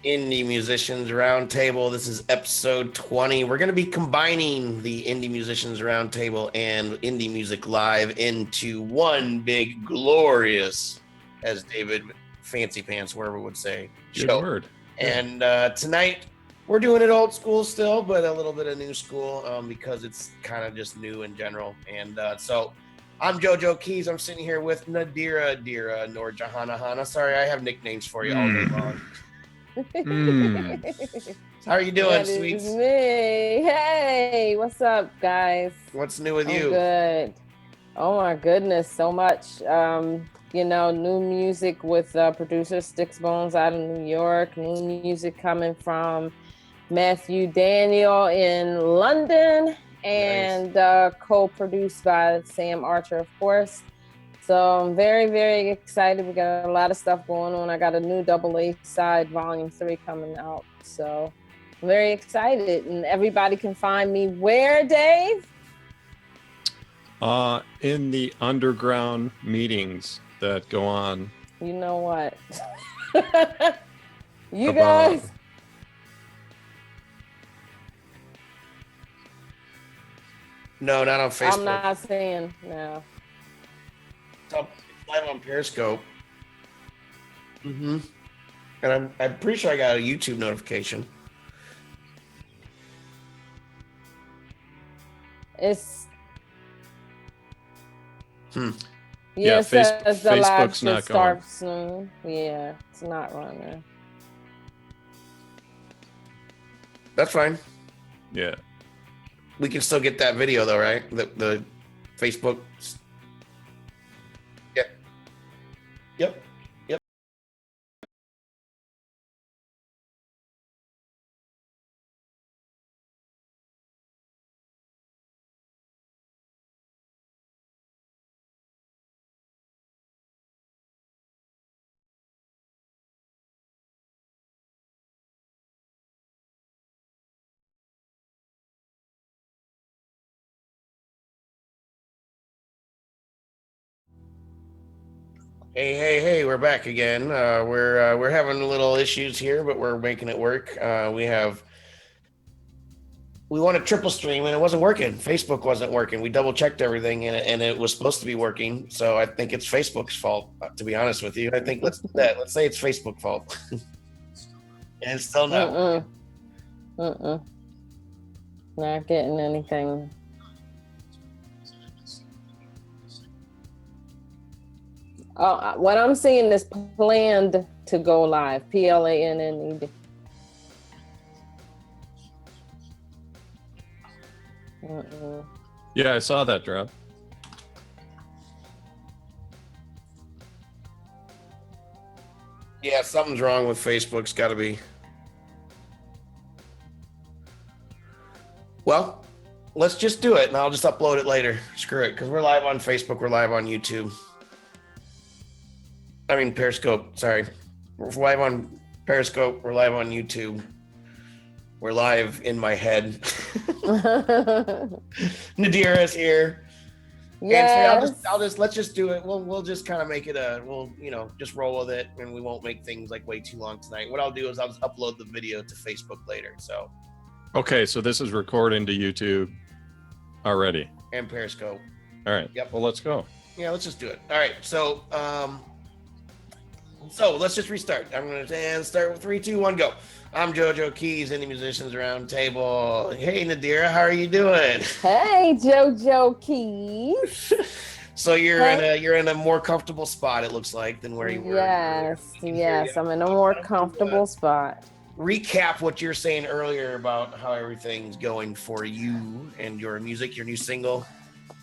Indie Musicians Roundtable. This is episode 20. We're going to be combining the Indie Musicians Roundtable and Indie Music Live into one big, glorious, as David Fancy Pants Werba would say, Good show. word. And tonight, we're doing it old school still, but a little bit of new school because it's kind of just new in general. And so I'm JoeJoeKeys. I'm sitting here with NADIRA NORJAHAN. Sorry, I have nicknames for you all day long. How are you doing, sweets? Me. Hey, what's up, guys? What's new with I'm you? Good. Oh my goodness, so much. New music with producer Sticks Bones out of New York. New music coming from Matthew Daniel in London, and co-produced by Sam Archer, of course. So I'm very, very excited. We got a lot of stuff going on. I got a new AA side, Volume 3 coming out. So I'm very excited. And everybody can find me where, Dave? In the underground meetings that go on. You know what? You guys. No, not on Facebook. I'm not saying no. It's live on Periscope. And I'm pretty sure I got a YouTube notification. It's Yeah, it says the live Facebook's should not start going. soon. Yeah, it's not running. That's fine. Yeah. We can still get that video though, right? The Facebook. Yep. Hey, we're back again. We're having little issues here, but we're making it work. We wanted triple stream and it wasn't working. Facebook wasn't working. We double checked everything and it was supposed to be working. So I think it's Facebook's fault, to be honest with you. I think let's do that. Let's say it's Facebook's fault. And it's still not. Not getting anything. Oh, what I'm seeing is planned to go live. PLANNED. Yeah, I saw that drop. Yeah, something's wrong with Facebook. It's got to be. Well, let's just do it and I'll just upload it later. Screw it, because we're live on Facebook. We're live on YouTube. I mean, Periscope, sorry. We're live on Periscope. We're live on YouTube. We're live in my head. NADIRA is here. Yes. And let's just do it. We'll just kind of make it just roll with it, and we won't make things like way too long tonight. What I'll do is I'll just upload the video to Facebook later. So. Okay, so this is recording to YouTube already. And Periscope. All right. Yep. Well, let's go. Yeah, let's just do it. All right. So let's just restart. I'm going to start with 3, 2, 1, go. I'm JoeJoeKeys, Indie Musicians Roundtable. Hey, NADIRA, how are you doing? Hey, JoeJoeKeys. So you're in a more comfortable spot, it looks like, than where you were. Yes, I'm in a more comfortable spot. Recap what you're saying earlier about how everything's going for you and your music, your new single.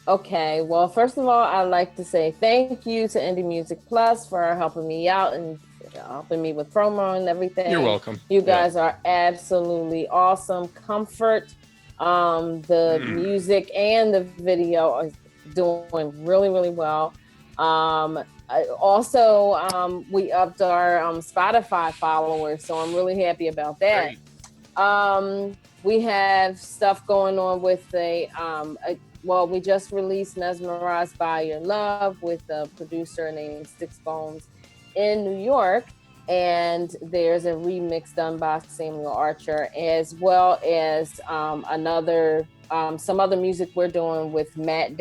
Okay, well, first of all, I'd like to say thank you to Indie Music Plus for helping me out and helping me with promo and everything. You're welcome. You guys are absolutely awesome. Comfort. The music and the video are doing really, really well. Also, we upped our Spotify followers, so I'm really happy about that. Great. We have stuff going on with we just released Mesmerized by Your Love with a producer named Sticks Bones in New York. and there's a remix done by Samuel Archer, as well as some other music we're doing with Matthew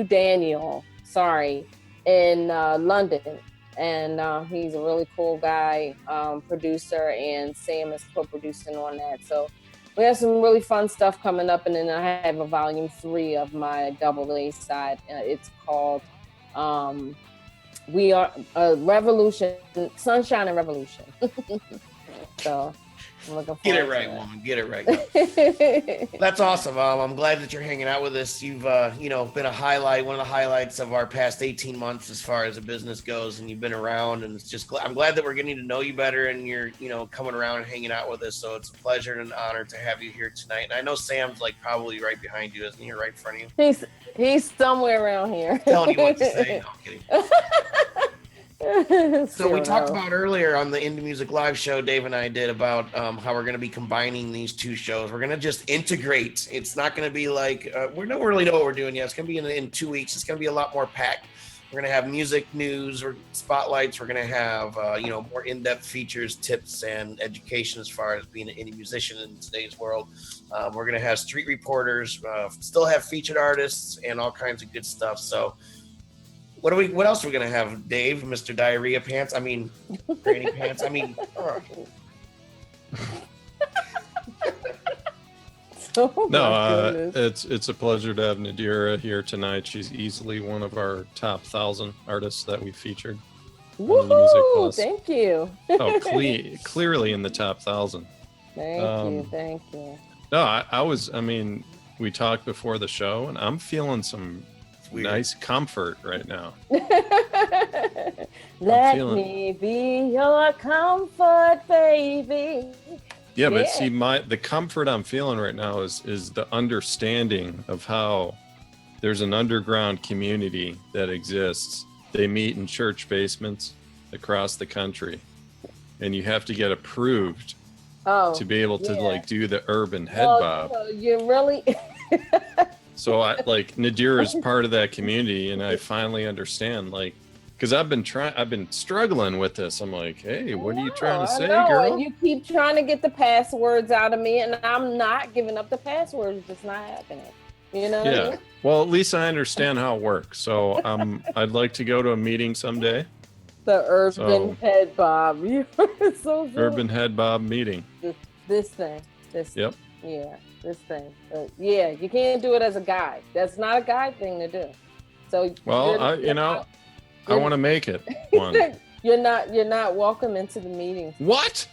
Daniel, in London. And he's a really cool guy, producer, and Sam is co-producing on that. So we have some really fun stuff coming up, and then I have a volume 3 of my double A side. It's called We Are Revolution, Sunshine and Revolution. So I'm looking forward Get it right, woman. Get it right. That's awesome. I'm glad that you're hanging out with us. You've, been a highlight, one of the highlights of our past 18 months as far as the business goes, and you've been around, and it's just, I'm glad that we're getting to know you better, and you're, coming around and hanging out with us. So it's a pleasure and an honor to have you here tonight. And I know Sam's like probably right behind you, isn't he? Right in front of you. He's somewhere around here. Telling you what to say. No, I'm kidding. So we talked about earlier on the Indie Music Live show Dave and I did about how we're going to be combining these two shows. We're going to just integrate. It's not going to be like we don't really know what we're doing yet. It's going to be in 2 weeks. It's going to be a lot more packed. We're going to have music, news, or spotlights. We're going to have more in-depth features, tips, and education as far as being an indie musician in today's world. We're going to have street reporters, still have featured artists, and all kinds of good stuff. So what else are we gonna have, Dave? Mr. Diarrhea Pants? I mean, Granny Pants? I mean, it's a pleasure to have NADIRA here tonight. She's easily one of our top 1,000 artists that we featured. Woohoo! Thank you. Clearly in the top 1,000. Thank you. No, we talked before the show, and I'm feeling some nice comfort right now. Let me be your comfort, baby. Yeah, but see, the comfort I'm feeling right now is the understanding of how there's an underground community that exists. They meet in church basements across the country, and you have to get approved to be able to do the urban head bob. So you really So NADIRA is part of that community, and I finally understand, because I've been struggling with this. I'm like, hey, what are you trying to say, girl? And you keep trying to get the passwords out of me, and I'm not giving up the passwords. It's just not happening. You know? Yeah. I mean? Well, at least I understand how it works. So I'd like to go to a meeting someday. The urban head bob. You're so good. Urban head bob meeting. This thing. Yep. Yeah. This thing. You can't do it as a guy. That's not a guy thing to do. So I want to make it one. You're not welcome into the meetings. What?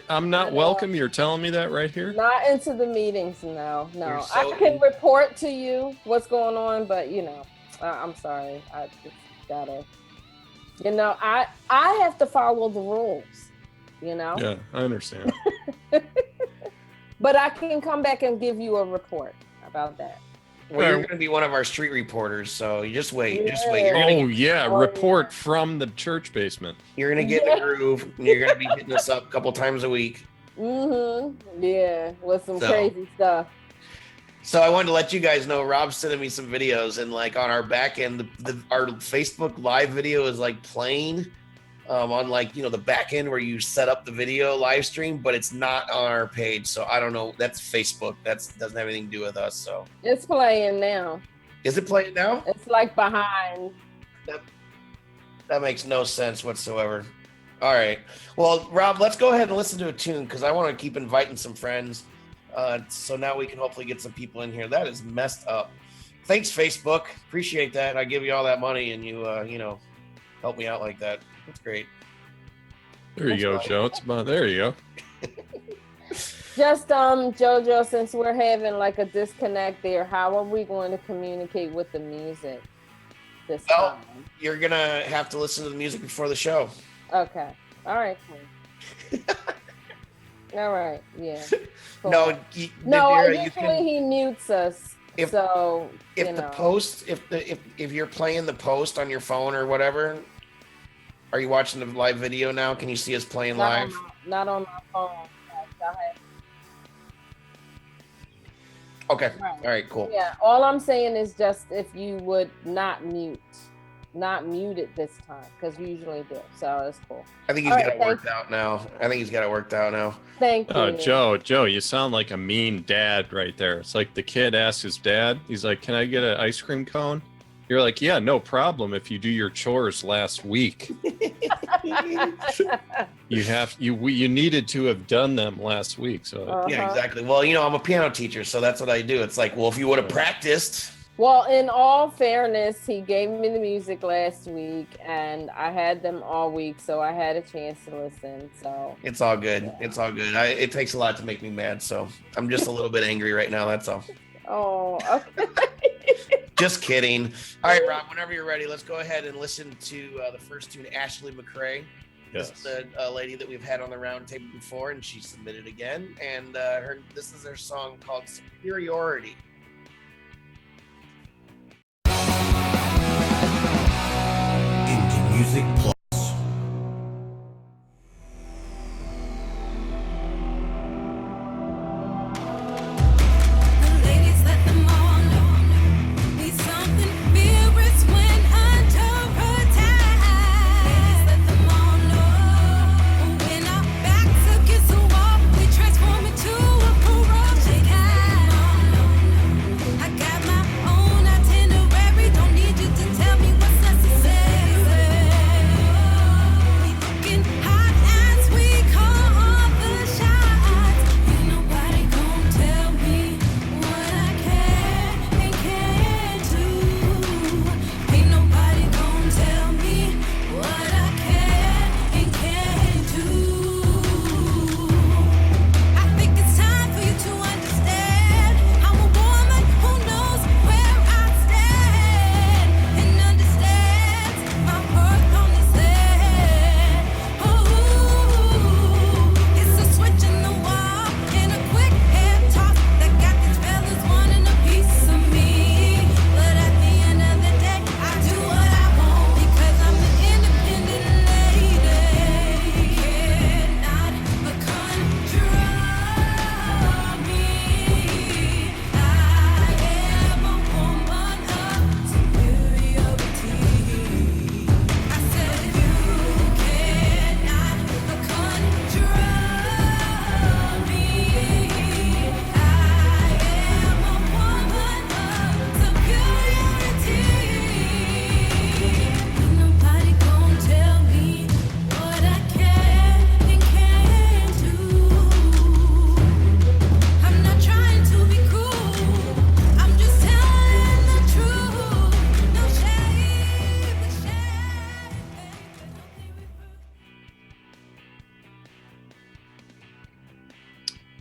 I'm not welcome. You're telling me that right here? Not into the meetings. No. I can report to you what's going on, but I'm sorry. I just gotta. I have to follow the rules. Yeah, I understand. But I can come back and give you a report about that. Well, you're going to be one of our street reporters, so you just wait. Just wait. Report from the church basement. You're going to get in the groove, and you're going to be hitting us up a couple times a week. Yeah, with some crazy stuff. So I wanted to let you guys know, Rob's sending me some videos, and on our back end, our Facebook live video is playing. On the back end where you set up the video live stream, but it's not on our page. So I don't know. That's Facebook. That doesn't have anything to do with us. So it's playing now. Is it playing now? It's behind. That makes no sense whatsoever. All right. Well, Rob, let's go ahead and listen to a tune because I want to keep inviting some friends. So now we can hopefully get some people in here. That is messed up. Thanks, Facebook. Appreciate that. I give you all that money and you help me out like that. That's great. There you go, Joe. There you go. Just JoJo, since we're having a disconnect there, how are we going to communicate with the music this time? You're gonna have to listen to the music before the show. Okay. All right. Cool. All right. Yeah. Cool. Usually he mutes us. If you're playing the post on your phone or whatever. Are you watching the live video now? Can you see us playing live? Not on my phone. Okay. Right. All right, cool. Yeah. All I'm saying is just if you would not mute not muted this time because we usually do. So it's cool. I think he's got it worked out now. Thank you. Oh, Joe, you sound like a mean dad right there. It's like the kid asks his dad, he's like, "Can I get an ice cream cone?" You're like, "Yeah, no problem if you do your chores last week." You needed to have done them last week. So Yeah, exactly. Well, I'm a piano teacher, so that's what I do. It's like, well, if you would have practiced. Well, in all fairness, he gave me the music last week and I had them all week, so I had a chance to listen. So it's all good. Yeah. It's all good. It takes a lot to make me mad, so I'm just a little bit angry right now. That's all. Oh, okay. Just kidding. All right, Rob, whenever you're ready, let's go ahead and listen to the first tune, Ashley McCray. yes. This is a lady that we've had on the Roundtable before, and she submitted again. And this is her song called Superiority. Indie Music Plus.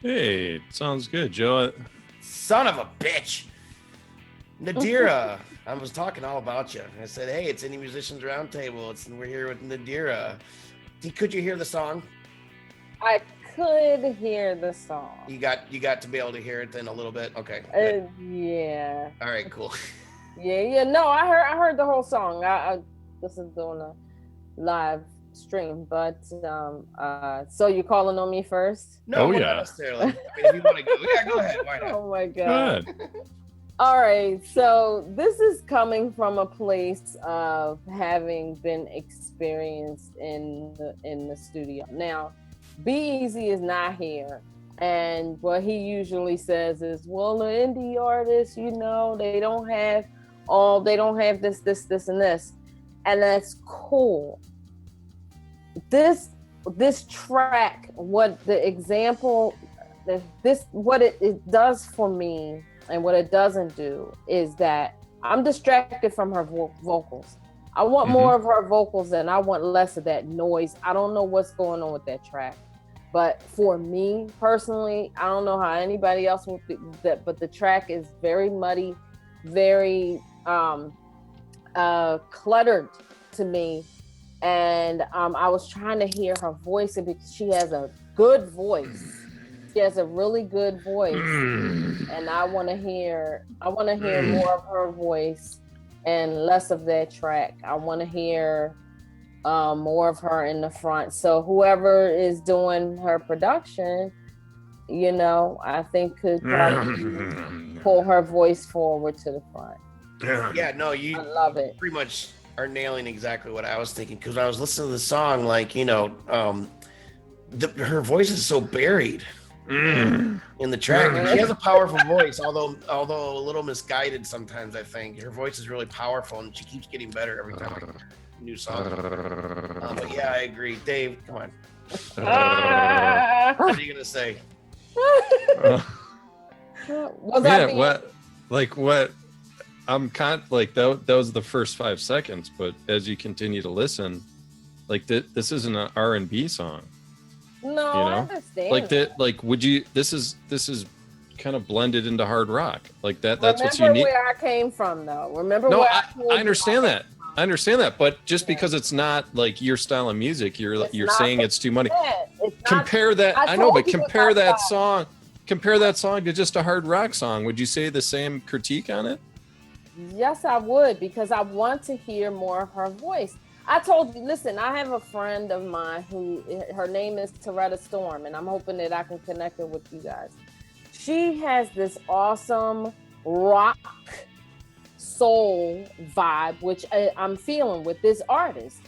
Hey, sounds good, Joe. Son of a bitch. NADIRA. I was talking all about you. I said, hey, it's Indie Musicians Roundtable. We're here with NADIRA. Could you hear the song? I could hear the song. You got to be able to hear it then a little bit? Okay. Yeah. All right, cool. Yeah. No, I heard the whole song. I listened on a live stream, but so you're calling on me first? No, yeah. not necessarily. I mean, if you want to go, yeah, go ahead. Why not? Oh my god. Good. All right, so this is coming from a place of having been experienced in the studio. Now, B-Easy is not here, and what he usually says is, well, the indie artists, they don't have this, and this, and that's cool. This track, what it does for me, and what it doesn't do is that I'm distracted from her vocals. I want more of her vocals and I want less of that noise. I don't know what's going on with that track. But for me personally, I don't know how anybody else would do that, but the track is very muddy, very cluttered to me. And I was trying to hear her voice because she has a good voice. She has a really good voice, and I want to hear more of her voice and less of that track. I want to hear more of her in the front. So whoever is doing her production, I think could probably pull her voice forward to the front. Yeah, no, I love it. Pretty much are nailing exactly what I was thinking, because I was listening to the song, like, you know, her voice is so buried in the track. She has a powerful voice, although a little misguided sometimes. I think her voice is really powerful, and she keeps getting better every time I hear a new song. But yeah, I agree. Dave, come on. What are you gonna say? What? I'm kind like that was the first 5 seconds, but as you continue to listen, like this isn't an R&B song. No, you know? I understand. Like that, like would you? This is kind of blended into hard rock, like that. That's what's unique. Remember where I came from, though. Remember no, where I understand that. I understand that, but just because it's not like your style of music, you're saying it's too money. Compare that. I know, but compare that song. Compare that song to just a hard rock song. Would you say the same critique on it? Yes, I would, because I want to hear more of her voice. I told you, listen, I have a friend of mine who, her name is Toretta Storm, and I'm hoping that I can connect her with you guys. She has this awesome rock soul vibe, which I'm feeling with this artist.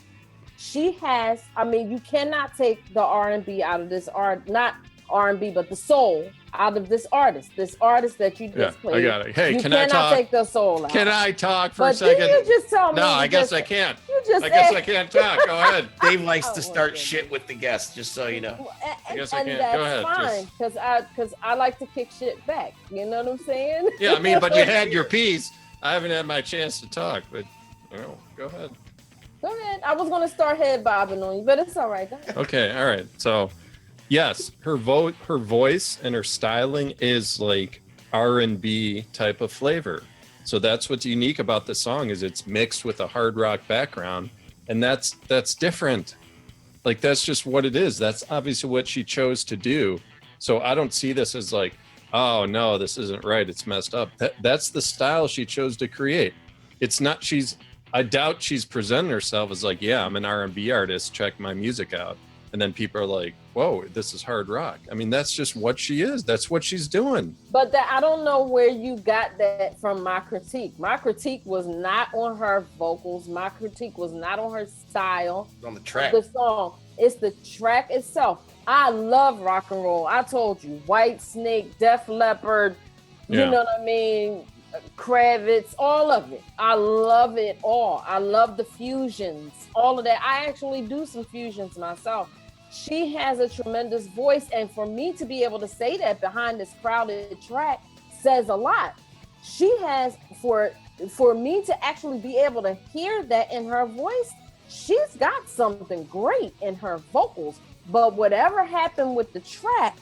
She has, I mean, you cannot take the R&B out of this art, not R&B, but the soul out of this artist that you just played. I got it. Hey, you can I talk? cannot take the soul out. Can I talk for a second? You just tell me. No, I guess I can't. I guess I can't talk. Go ahead. Dave likes to start shit with the guests, just so you know. I guess I can't. That's Go ahead. fine, because I like to kick shit back. You know what I'm saying? Yeah, I mean, but you had your piece. I haven't had my chance to talk, but go ahead. Go ahead. I was gonna start head bobbing on you, but it's all right. Go ahead. Okay, all right. So, yes, her voice and her styling is like R&B type of flavor. So that's what's unique about the song, is it's mixed with a hard rock background, and that's different. Like, that's just what it is. That's obviously what she chose to do. So I don't see this as like, oh no, this isn't right, it's messed up. That's the style she chose to create. It's not, I doubt she's presenting herself as like, yeah, I'm an R&B artist, check my music out. And then people are like, whoa, this is hard rock. I mean, that's just what she is. That's what she's doing. But I don't know where you got that from. My critique was not on her vocals. My critique was not on her style. It's on the track. The song. It's the track itself. I love rock and roll. I told you, White Snake, Def Leppard, you know what I mean? Kravitz, all of it. I love it all. I love the fusions, all of that. I actually do some fusions myself. She has a tremendous voice, and for me to be able to say that behind this crowded track says a lot. She has, for me to actually be able to hear that in her voice, she's got something great in her vocals. But whatever happened with the track,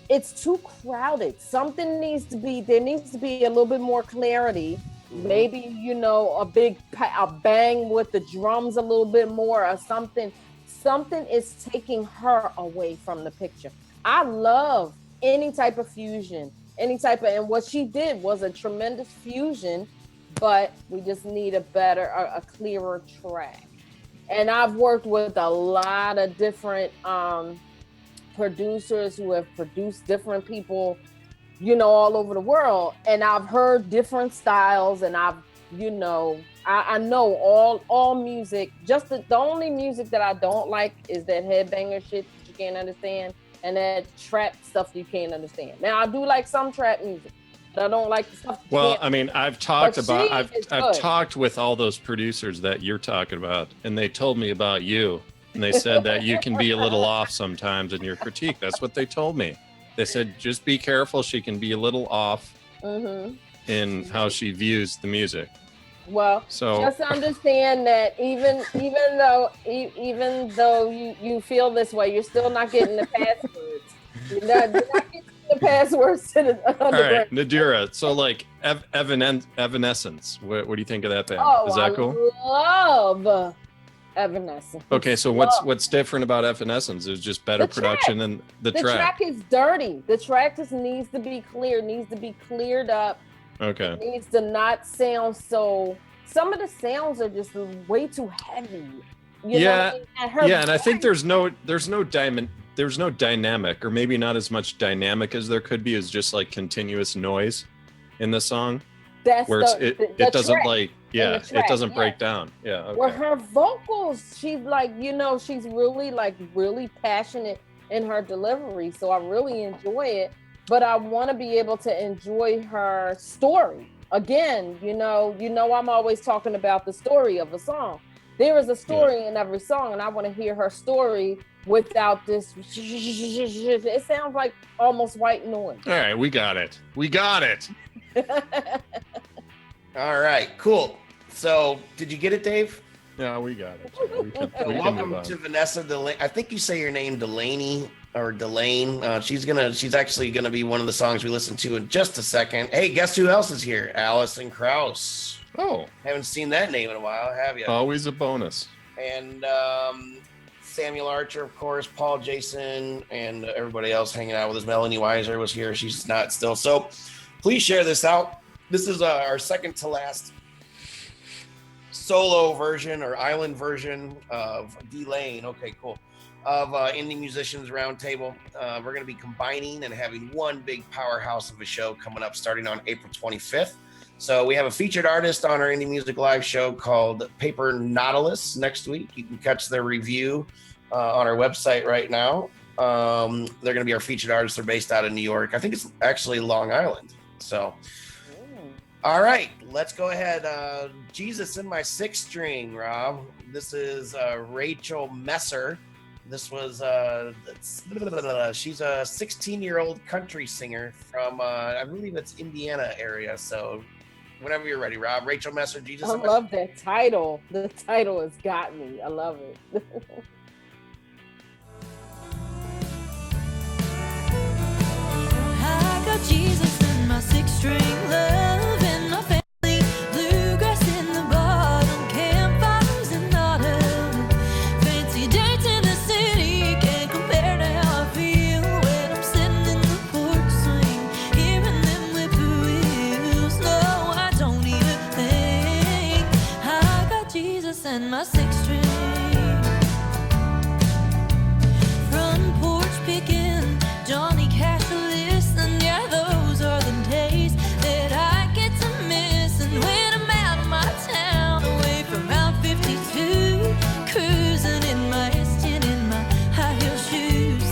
it's too crowded. There needs to be a little bit more clarity. Maybe, a bang with the drums a little bit more, or something. Something is taking her away from the picture. I love any type of fusion, and what she did was a tremendous fusion, but we just need a clearer track. And I've worked with a lot of different producers who have produced different people, all over the world. And I've heard different styles, and I know all music. Just the only music that I don't like is that headbanger shit that you can't understand, and that trap stuff you can't understand. Now, I do like some trap music, but I don't like the stuff. I mean, I've talked with all those producers that you're talking about, and they told me about you, and they said that you can be a little off sometimes in your critique. That's what they told me. They said, just be careful. She can be a little off in how she views the music. Well, so just understand that even though you feel this way, you're still not getting the passwords. You're not getting the passwords to the All right, NADIRA. So like Evanescence. What do you think of that band? Is that cool? I love Evanescence. Okay, so what's different about Evanescence? Is just better production than the track. The track is dirty. The track just needs to be clear. Needs to be cleared up. Okay. It needs to not sound so. Some of the sounds are just way too heavy. And I think there's no dynamic, or maybe not as much dynamic as there could be, as just like continuous noise in the song. It doesn't track. Yeah, the track, it doesn't break yes. down. Yeah. Okay. Where her vocals, she's like, she's really passionate in her delivery. So I really enjoy it, but I want to be able to enjoy her story. Again, I'm always talking about the story of a song. There is a story in every song, and I want to hear her story without this. It sounds like almost white noise. All right, we got it. All right, cool. So, did you get it, Dave? Yeah, we got it. We can Welcome move on. to Vanessa Delaine. I think you say your name Delaney or Delaine. She's actually gonna be one of the songs we listen to in just a second. Hey, guess who else is here? Allison Krauss. Oh, Haven't seen that name in a while, have you? always a bonus. And Samuel Archer, of course, Paul Jason, and everybody else hanging out with us. Melanie Weiser was here. She's not still. So please share this out. This is our second to last solo version or island version of Delaine. Okay, cool. Of Indie Musicians Roundtable. We're going to be combining and having one big powerhouse of a show coming up starting on April 25th. So we have a featured artist on our Indie Music Live show called Paper Nautilus next week. You can catch their review on our website right now. They're going to be our featured artists. They're based out of New York. I think it's actually Long Island. So, all right, let's go ahead. Jesus in My Sixth String, Rob. This is Rachel Messer. This was, she's a 16-year-old country singer from, I believe it's Indiana area. So whenever you're ready, Rob. Rachel Messer, Jesus. I love that title. The title has got me. I love it. I got Jesus in my six-string love and my family, bluegrass in the bottom, campfires in autumn, fancy dates in the city can't compare to how I feel when I'm sitting in the porch swing, hearing them whippoorwills. No, I don't need a thing. I got Jesus and my six-string. Front porch picking, Johnny Cash a listen, yeah, those are the days that I get to miss. And when I'm out of my town, away from Route 52, cruising in my EST in my high heel shoes.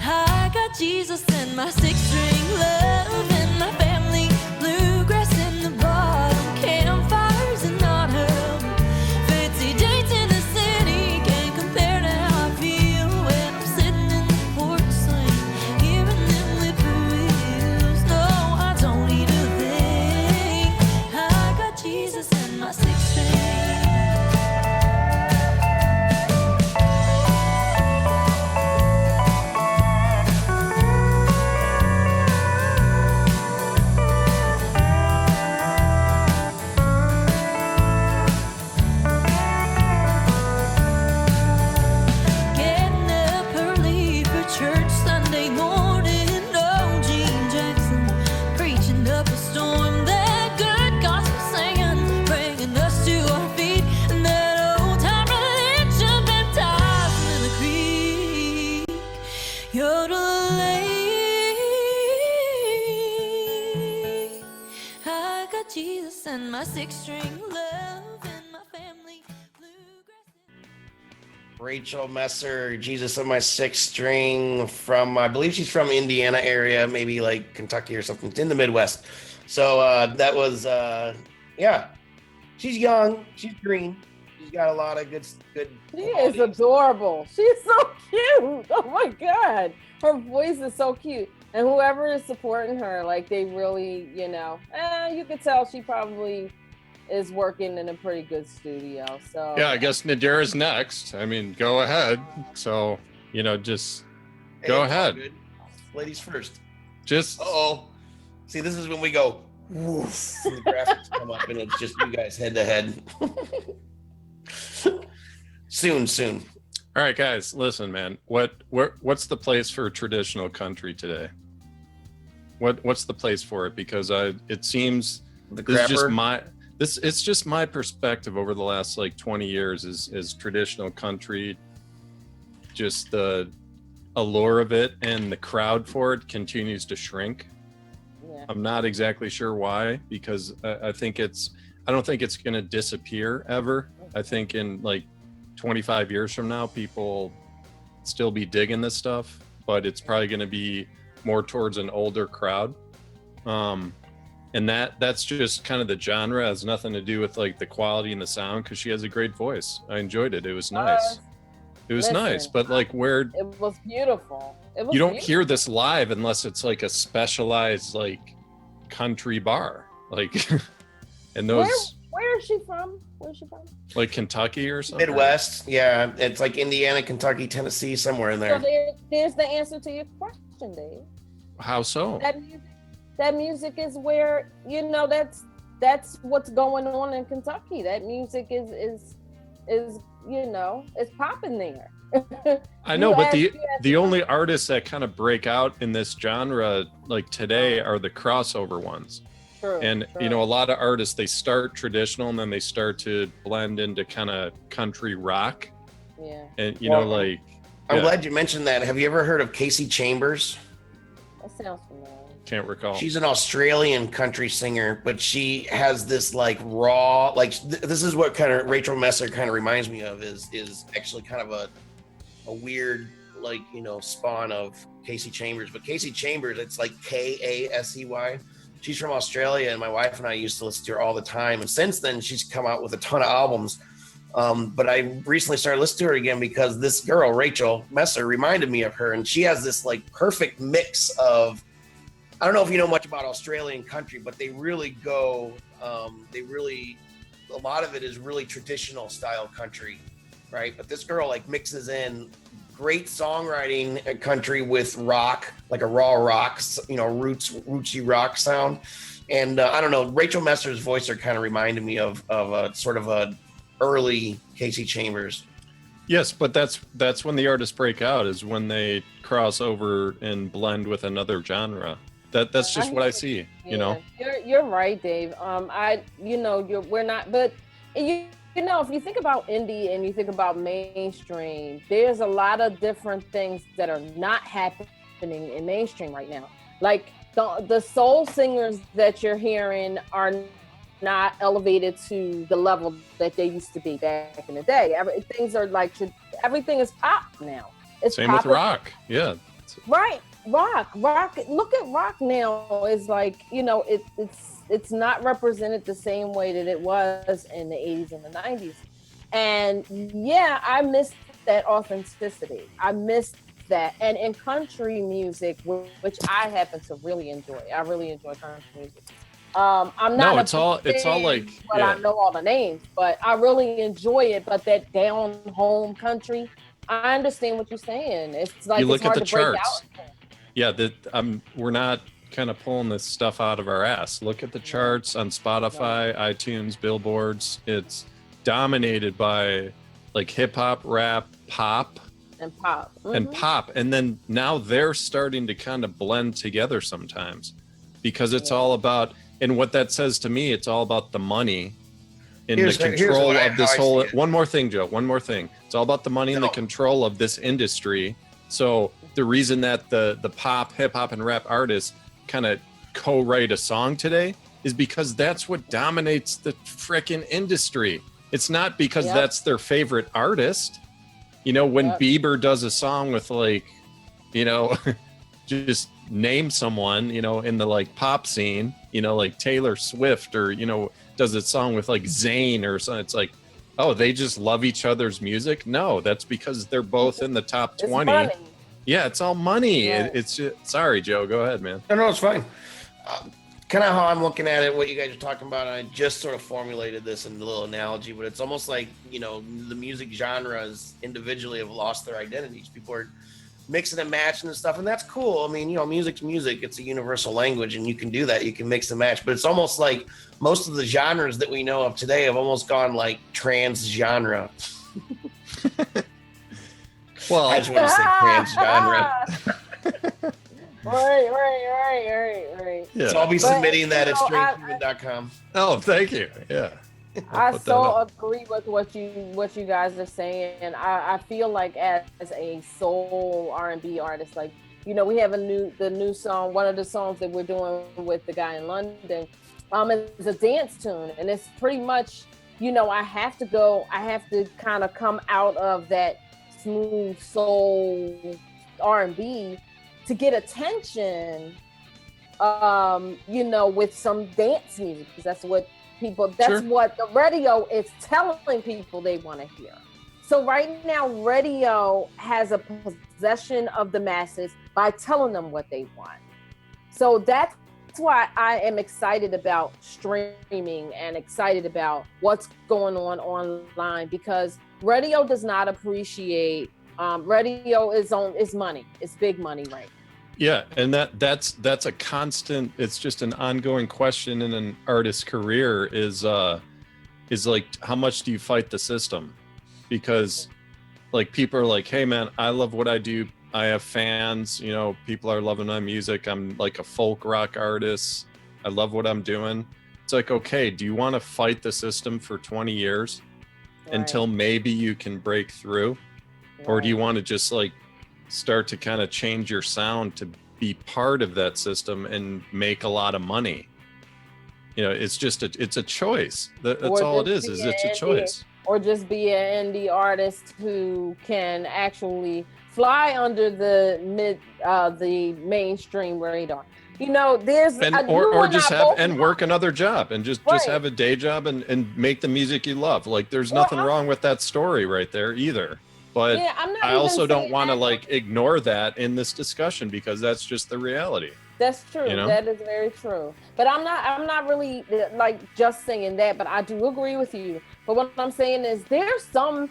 I got Jesus and my six-string love and my family, bluegrass in the bottom, campfires in autumn, fancy dates in the city can't compare to how I feel when I'm sitting in the porch swing, hearing them whippoorwills. No, I don't need a thing. I got Jesus and my six-string. Getting up early for church Sunday morning. Oh, Gene Jackson preaching up a storm. That good gospel singing, bringing us to our feet. And that old time religion baptized in the creek. Yodeling. I got Jesus and my six-string love and my family, bluegrass. Rachel Messer, Jesus in My Sixth String from, I believe she's from Indiana area, maybe like Kentucky or something, in the Midwest. So that was, yeah, she's young, she's green, she's got a lot of good. She is adorable. She's so cute. Oh my God. Her voice is so cute. And whoever is supporting her, like they really, you could tell she probably is working in a pretty good studio. So Yeah, I guess NADIRA's next. I mean, go ahead. So, just go Hey, it's all ahead. good. Ladies first. Just Uh-oh. See, this is when we go, woof, and the graphics come up and it's just you guys head to head. Soon. all right, guys. Listen, man. What's the place for traditional country today? What's the place for it? Because it seems The this is just crapper. it's just my perspective over the last like 20 years is traditional country, just the allure of it and the crowd for it continues to shrink. yeah. I'm not exactly sure why, because I don't think it's going to disappear ever. I think in like 25 years from now, people still be digging this stuff, but it's probably going to be more towards an older crowd. And that's just kind of the genre. It has nothing to do with like the quality and the sound, because she has a great voice. I enjoyed it. It was nice. It was nice, but like it was beautiful. You don't hear this live unless it's like a specialized like country bar, like and those. Where is she from? Where's she from? Like Kentucky or something? Midwest. Yeah, it's like Indiana, Kentucky, Tennessee, somewhere in there. So there's the answer to your question, Dave. How so? That music is where, you know, that's what's going on in Kentucky. That music is you know, it's popping there. I know, but the only artists that kind of break out in this genre like today are the crossover ones. True, and true. You know, a lot of artists, they start traditional and then they start to blend into kind of country rock. Yeah. And you know, like I'm glad you mentioned that. Have you ever heard of Casey Chambers? That sounds familiar. Can't recall. She's an Australian country singer, but she has this like raw, like this is what kind of Rachel Messer kind of reminds me of, is actually kind of a weird, like, you know, spawn of Casey Chambers. But Casey Chambers, it's like Kasey. She's from Australia, and my wife and I used to listen to her all the time. And since then, she's come out with a ton of albums. But I recently started listening to her again because this girl, Rachel Messer, reminded me of her. And she has this like perfect mix of, I don't know if you know much about Australian country, but they really go, a lot of it is really traditional style country, right? But this girl like mixes in great songwriting country with rock, like a raw rock, you know, rootsy rock sound. And I don't know, Rachel Messer's voice are kind of reminded me of a sort of a early Casey Chambers. Yes, but that's when the artists break out, is when they cross over and blend with another genre. That's just what I see, you know. You're right, Dave. We're not, but you know, if you think about indie and you think about mainstream, there's a lot of different things that are not happening in mainstream right now. Like the soul singers that you're hearing are not elevated to the level that they used to be back in the day. Everything is pop now. It's same with rock, yeah. Right. Rock. Look at rock now. Is like, you know, it's not represented the same way that it was in the 80s and the 90s. And yeah, I miss that authenticity. I miss that. And in country music, which I happen to really enjoy. I really enjoy country music. I'm not. No, it's all like. Well, yeah. I know all the names, but I really enjoy it. But that down home country, I understand what you're saying. It's like, you look it's hard at the to break charts. out. Yeah, we're not kind of pulling this stuff out of our ass. Look at the charts on Spotify, iTunes, billboards. It's dominated by like hip hop, rap, pop, and pop. And pop. And then now they're starting to kind of blend together sometimes, because it's all about, and what that says to me, it's all about the money and the control of this whole. One more thing, Joe. One more thing. It's all about the money and the control of this industry. So the reason that the pop, hip hop, and rap artists kind of co-write a song today is because that's what dominates the frickin' industry. It's not because that's their favorite artist. You know, when Bieber does a song with like, you know, just name someone, you know, in the like pop scene, you know, like Taylor Swift, or, you know, does a song with like Zayn or something. It's like, oh, they just love each other's music. No, that's because they're both in the top 20. Money. Yeah, it's all money. Yeah. It's just, sorry, Joe, go ahead, man. No, it's fine. Kind of how I'm looking at it, what you guys are talking about, I just sort of formulated this in a little analogy, but it's almost like, you know, the music genres individually have lost their identities. People are mixing and matching and stuff, and that's cool. I mean, you know, music's music. It's a universal language, and you can do that. You can mix and match, but it's almost like most of the genres that we know of today have almost gone like trans genre. Well, I just want to say trans genre. Right. Yeah. So I'll be submitting that at straighthuman.com. Oh, thank you. Yeah. I so agree with what you guys are saying. I feel like as a soul R&B artist, like You know, we have the new song, one of the songs that we're doing with the guy in London, it's a dance tune, and it's pretty much, you know, I have to kind of come out of that smooth soul R&B to get attention, you know, with some dance music, because that's what the radio is telling people they want to hear. So right now, radio has a possession of the masses by telling them what they want. So that's why I am excited about streaming and excited about what's going on online, because radio does not appreciate, radio is money. It's big money right now. Yeah, and that's a constant, it's just an ongoing question in an artist's career is like, how much do you fight the system? Because like people are like, hey man, I love what I do. I have fans, you know, people are loving my music. I'm like a folk rock artist. I love what I'm doing. It's like, okay, do you want to fight the system for 20 years until maybe you can break through? Or do you want to just like start to kind of change your sound to be part of that system and make a lot of money? You know, it's just it's a choice. That's all it is it's a choice. Or just be an indie artist who can actually fly under the mainstream radar. You know, there's or just have and work another job and just have a day job and make the music you love. Like there's nothing wrong with that story right there either. But I also don't want to like ignore that in this discussion, because that's just the reality. That's true. You know? That is very true. But I'm not really like just saying that, but I do agree with you. But what I'm saying is there's some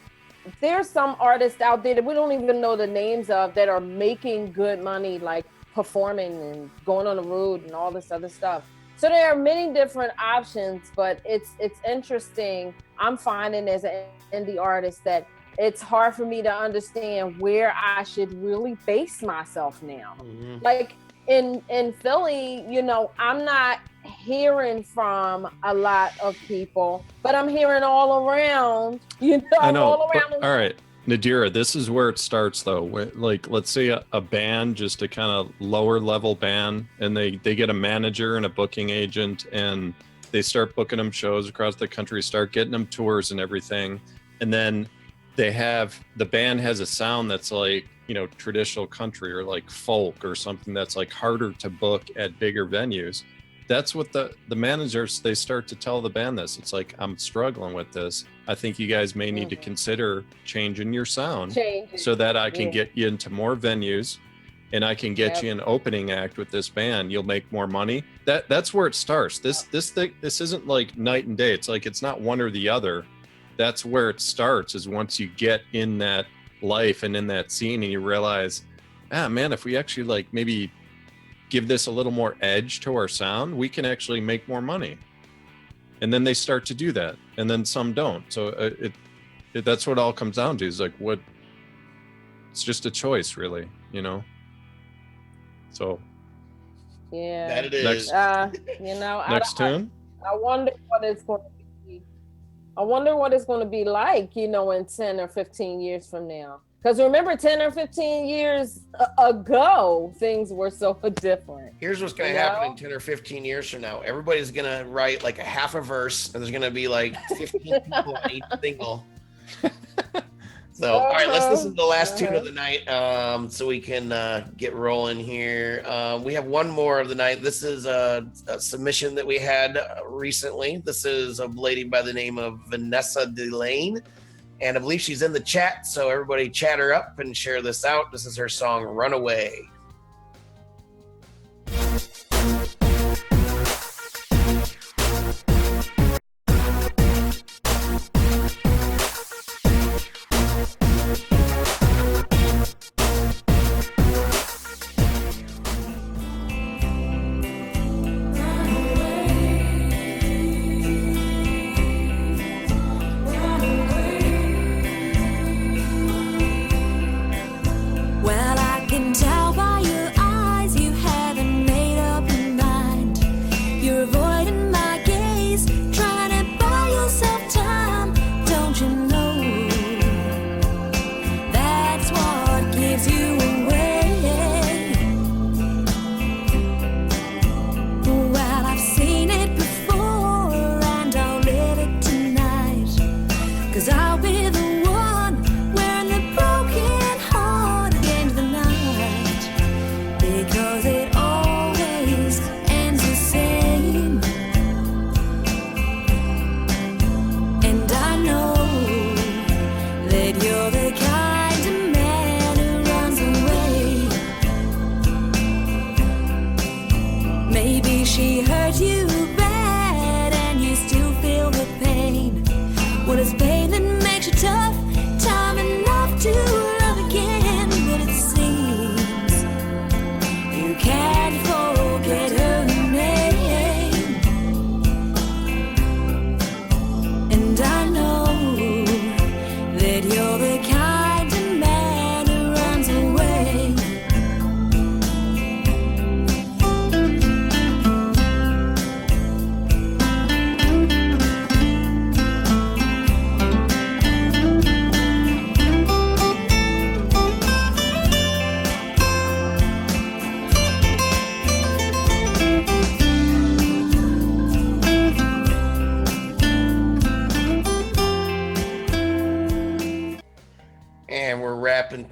artists out there that we don't even know the names of that are making good money, like performing and going on the road and all this other stuff. So there are many different options, but it's interesting. I'm finding as an indie artist that it's hard for me to understand where I should really base myself now. Mm-hmm. Like in Philly, you know, I'm not hearing from a lot of people, but I'm hearing all around, you know, I know, all around. All right, Nadira, this is where it starts though. Like, let's say a band, just a kind of lower level band, and they get a manager and a booking agent, and they start booking them shows across the country, start getting them tours and everything. And then the band has a sound that's like, you know, traditional country or like folk or something that's like harder to book at bigger venues. That's what the managers, they start to tell the band this. It's like, I'm struggling with this. I think you guys may need to consider changing your sound so that I can get you into more venues and I can get you an opening act with this band. You'll make more money. That's where it starts. This isn't like night and day. It's like, it's not one or the other. That's where it starts, is once you get in that life and in that scene and you realize, man, if we actually like maybe give this a little more edge to our sound, we can actually make more money. And then they start to do that, and then some don't. So that's what it all comes down to, is like, it's just a choice, really, you know? So that it is. You know, next tune. I wonder what it's going to be. I wonder what it's going to be like, you know, in 10 or 15 years from now. Because remember, 10 or 15 years ago, things were so different. Here's what's going to happen in 10 or 15 years from now. Everybody's going to write like a half a verse, and there's going to be like 15 people on each single. So, all right, let's listen to the last tune of the night so we can get rolling here. We have one more of the night. This is a submission that we had recently. This is a lady by the name of Vanessa Delaine. And I believe she's in the chat, so everybody chat her up and share this out. This is her song, Runaway. Well, I can tell by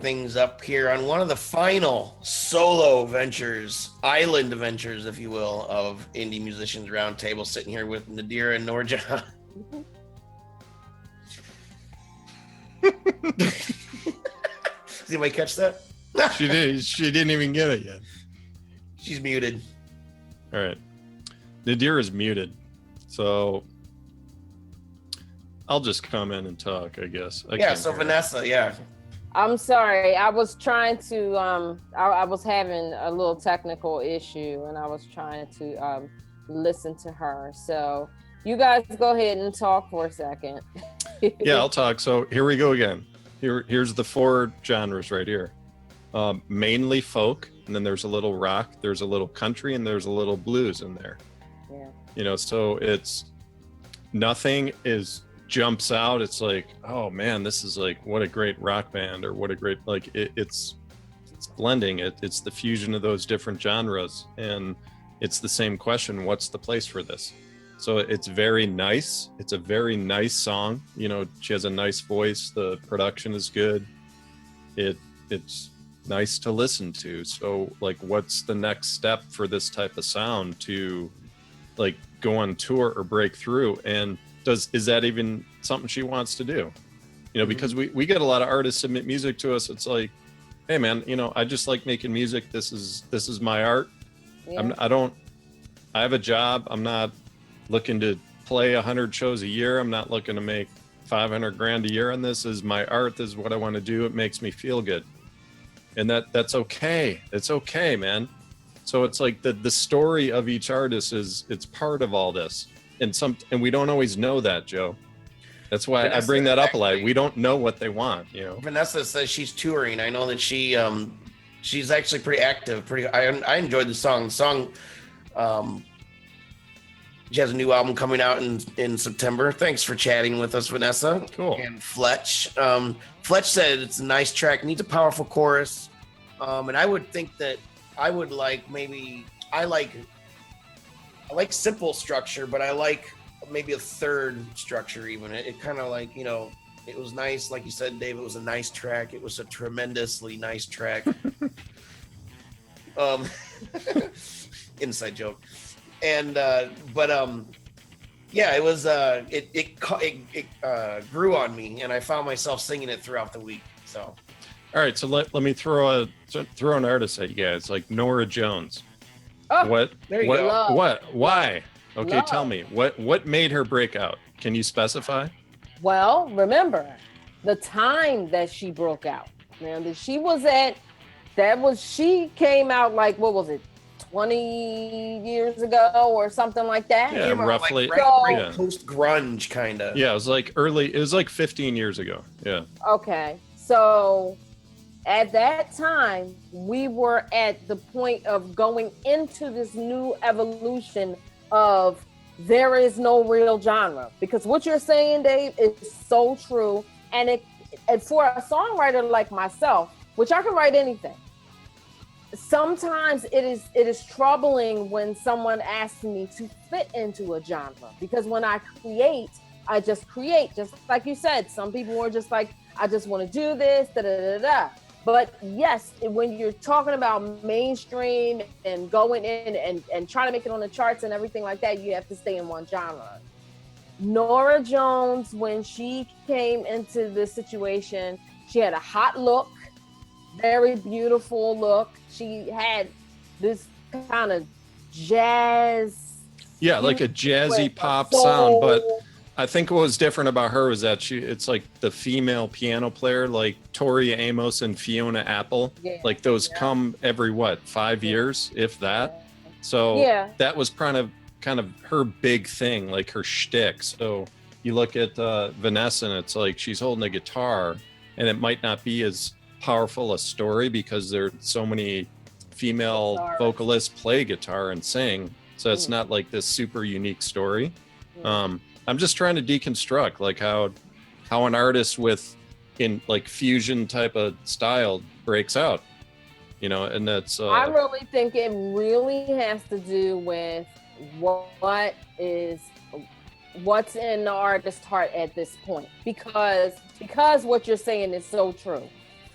things up here on one of the final solo ventures, island ventures, if you will, of Indie Musicians Roundtable. Sitting here with NADIRA NORJAHAN. Did anybody catch that? She did. She didn't even get it yet. She's muted. All right. Nadir is muted. So I'll just come in and talk, I guess. Yeah, so Vanessa, yeah. I'm sorry. I was trying to I was having a little technical issue and I was trying to listen to her. So you guys go ahead and talk for a second. Yeah, I'll talk. So here we go again. Here's the 4 genres right here. Mainly folk, and then there's a little rock, there's a little country, and there's a little blues in there. Yeah. You know, so it's nothing jumps out. It's like, oh man, this is like, what a great rock band, or what a great, like it's blending. It's the fusion of those different genres, and it's the same question: what's the place for this? So it's very nice. It's a very nice song. You know, she has a nice voice. The production is good. It's nice to listen to. So like, what's the next step for this type of sound to like go on tour or break through? And is that even something she wants to do? You know, because we get a lot of artists submit music to us. It's like, hey man, you know, I just like making music. This is my art. Yeah. I have a job. I'm not looking to play 100 shows a year. I'm not looking to make 500 grand a year on this. Is my art. This is what I want to do. It makes me feel good. And that's okay. It's okay, man. So it's like the story of each artist it's part of all this. And we don't always know that, Joe. That's why Vanessa, I bring that up a lot. We don't know what they want, you know. Vanessa says she's touring. I know that she's actually pretty active. I enjoyed the song. She has a new album coming out in September. Thanks for chatting with us, Vanessa. Cool. And Fletch. Fletch said it's a nice track, needs a powerful chorus. And I would think that I would like I like simple structure, but I like maybe a third structure even. It kind of like, you know, it was nice. Like you said, Dave, it was a nice track. It was a tremendously nice track. Inside joke. And yeah, it was it grew on me, and I found myself singing it throughout the week. So all right, so let me throw an artist at you guys, like Norah Jones. Oh, there you go. Why? Okay, Love. tell me what made her break out. Can you specify? well, remember the time that she broke out. Now that she came out like, what was it, 20 years ago or something like that? Yeah, roughly. Like right post grunge kind of. Yeah, it was like 15 years ago. Yeah. Okay. So at that time, we were at the point of going into this new evolution of there is no real genre. Because what you're saying, Dave, is so true. And for a songwriter like myself, which I can write anything, sometimes it is troubling when someone asks me to fit into a genre, because when I create, I just create. Just like you said, some people were just like, I just want to do this, da da da da. But yes, when you're talking about mainstream and going in and trying to make it on the charts and everything like that, you have to stay in one genre. Norah Jones, when she came into this situation, she had a hot look, very beautiful look. She had this kind of jazz. Yeah, like a jazzy pop soul sound. But I think what was different about her was that it's like the female piano player, like Tori Amos and Fiona Apple. Yeah. Like those come every 5 years, if that. So that was kind of her big thing, like her shtick. So you look at Vanessa, and it's like she's holding a guitar, and it might not be as powerful a story because there's so many female vocalists play guitar and sing. So it's not like this super unique story. I'm just trying to deconstruct like how an artist in like fusion type of style breaks out, you know, and that's I really think it really has to do with what's in the artist's heart at this point, because what you're saying is so true.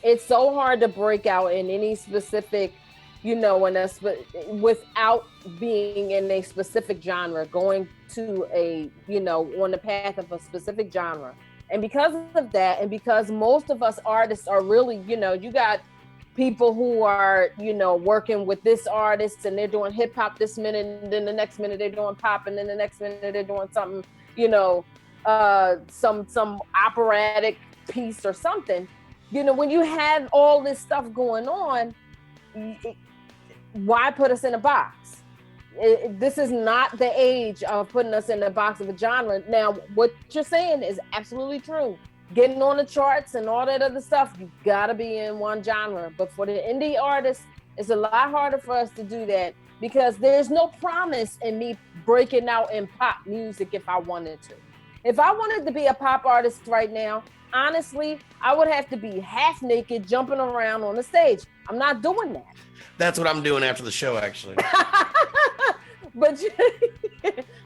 it's so hard to break out in any specific, you know, without being in a specific genre, going to a, you know, on the path of a specific genre. And because of that, and because most of us artists are really, you know, you got people who are, you know, working with this artist and they're doing hip hop this minute, and then the next minute they're doing pop, and then the next minute they're doing something, you know, some operatic piece or something. You know, when you have all this stuff going on, why put us in a box? This is not the age of putting us in the box of a genre. Now, what you're saying is absolutely true. Getting on the charts and all that other stuff, you gotta be in one genre. But for the indie artists, it's a lot harder for us to do that because there's no promise in me breaking out in pop music if I wanted to. If I wanted to be a pop artist right now, honestly, I would have to be half naked jumping around on the stage. I'm not doing that. That's what I'm doing after the show, actually.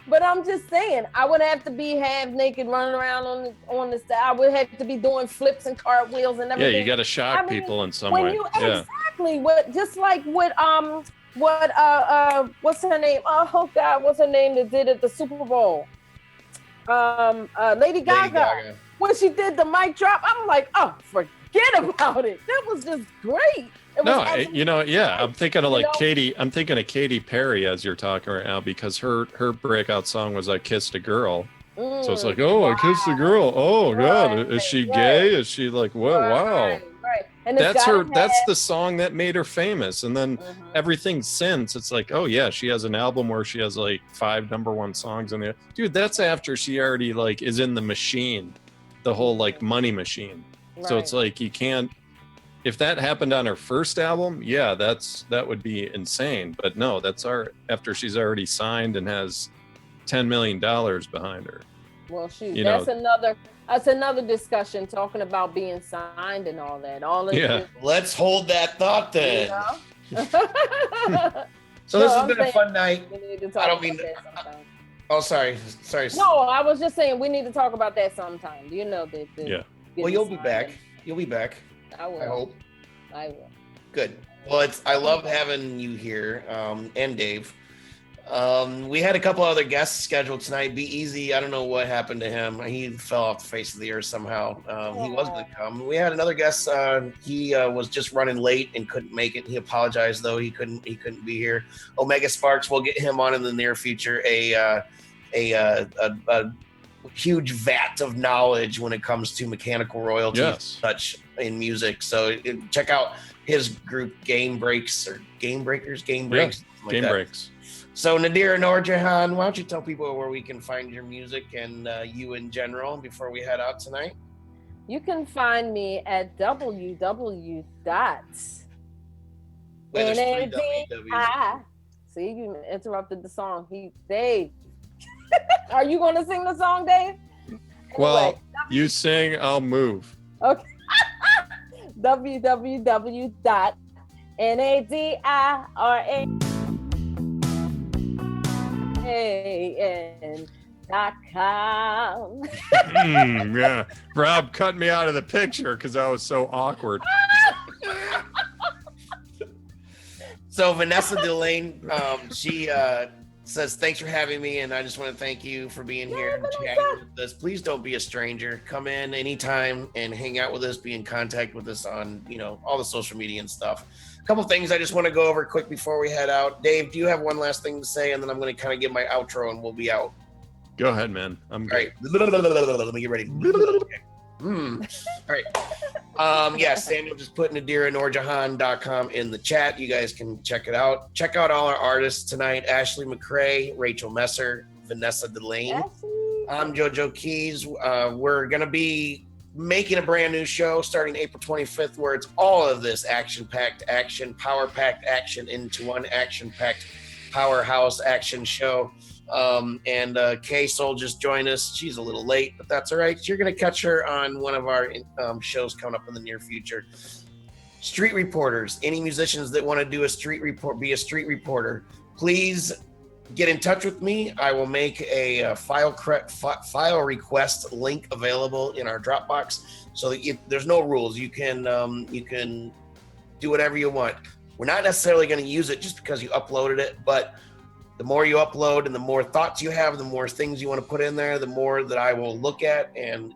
But I'm just saying, I would have to be half naked running around on the stage. I would have to be doing flips and cartwheels and everything. Yeah, you got to shock people in some way. Exactly. Just like what's her name? Oh God, what's her name that did it the Super Bowl? Lady Gaga. When she did the mic drop, I'm like, oh, forget about it. That was just great. I'm thinking of Katy. I'm thinking of Katy Perry as you're talking right now because her breakout song was "I Kissed a Girl." So it's like, oh, I kissed a girl. Oh God, is she gay? Is she like what? Wow. Right. And that's the song that made her famous. And then everything since, it's like, oh yeah, she has an album where she has like 5 #1 songs in there. Dude, that's after she already like is in the machine, the whole like money machine. Right. So it's like you can't. If that happened on her first album, yeah, that would be insane. But no, that's after she's already signed and has $10 million behind her. Well, shoot, that's another discussion talking about being signed and all that. Let's hold that thought then. You know? So this has been a fun night. We need to talk about that sometime. Oh, sorry. No, I was just saying we need to talk about that sometime. You know that. Yeah. Well, you'll be back. You'll be back. I will. I hope. I will. Good. Well, I love having you here, and Dave. We had a couple other guests scheduled tonight. Be Easy, I don't know what happened to him. He fell off the face of the earth somehow. He was going to come. We had another guest. He was just running late and couldn't make it. He apologized though. He couldn't be here. Omega Sparks, we'll get him on in the near future. A huge vat of knowledge when it comes to mechanical royalties, such in music. So check out his group Game Breaks. Game Breaks. So NADIRA NORJAHAN, why don't you tell people where we can find your music and you in general before we head out tonight? You can find me at www. See, you interrupted the song. Dave. Are you going to sing the song, Dave? Well, you sing, I'll move. Okay. www.nadiran.com. Yeah. Rob cut me out of the picture because I was so awkward. So Vanessa Delaine, she says, thanks for having me, and I just want to thank you for being here and chatting with us. Please don't be a stranger. Come in anytime and hang out with us, be in contact with us on, all the social media and stuff. A couple things I just want to go over quick before we head out. Dave, do you have one last thing to say? And then I'm going to kind of give my outro and we'll be out. Go ahead, man. I'm great. Let me get ready. All right. Samuel just put NADIRANORJAHAN.com in the chat. You guys can check it out. Check out all our artists tonight: Ashley McCray, Rachel Messer, Vanessa Delaine. I'm JoeJoeKeys. We're gonna be making a brand new show starting April 25th, where it's all of this action-packed action, power-packed action into one action-packed powerhouse action show. And Kay Soul just joined us. She's a little late, but that's all right. You're going to catch her on one of our shows coming up in the near future. Street reporters, any musicians that want to do a street report, be a street reporter, please get in touch with me. I will make a file request link available in our Dropbox. So there's no rules. You can do whatever you want. We're not necessarily going to use it just because you uploaded it, but the more you upload and the more thoughts you have, the more things you want to put in there, the more that I will look at, and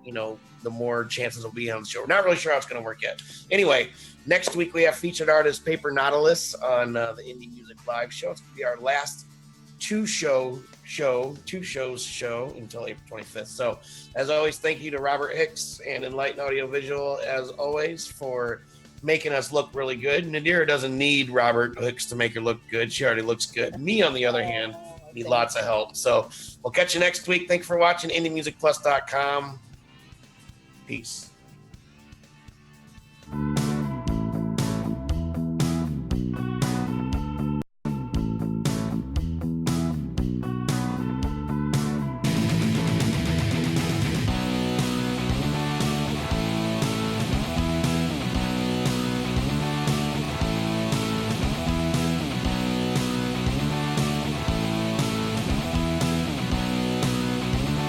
the more chances will be on the show. We're not really sure how it's going to work yet. Anyway, next week we have featured artist Paper Nautilus on the Indie Music Live show. It's going to be our last two shows show until April 25th. So as always, thank you to Robert Hicks and Enlightened Audiovisual, as always, for making us look really good. NADIRA doesn't need Robert Hicks to make her look good. She already looks good. Me, on the other hand, need lots of help. So we'll catch you next week. Thanks for watching IndieMusicPlus.com. Peace.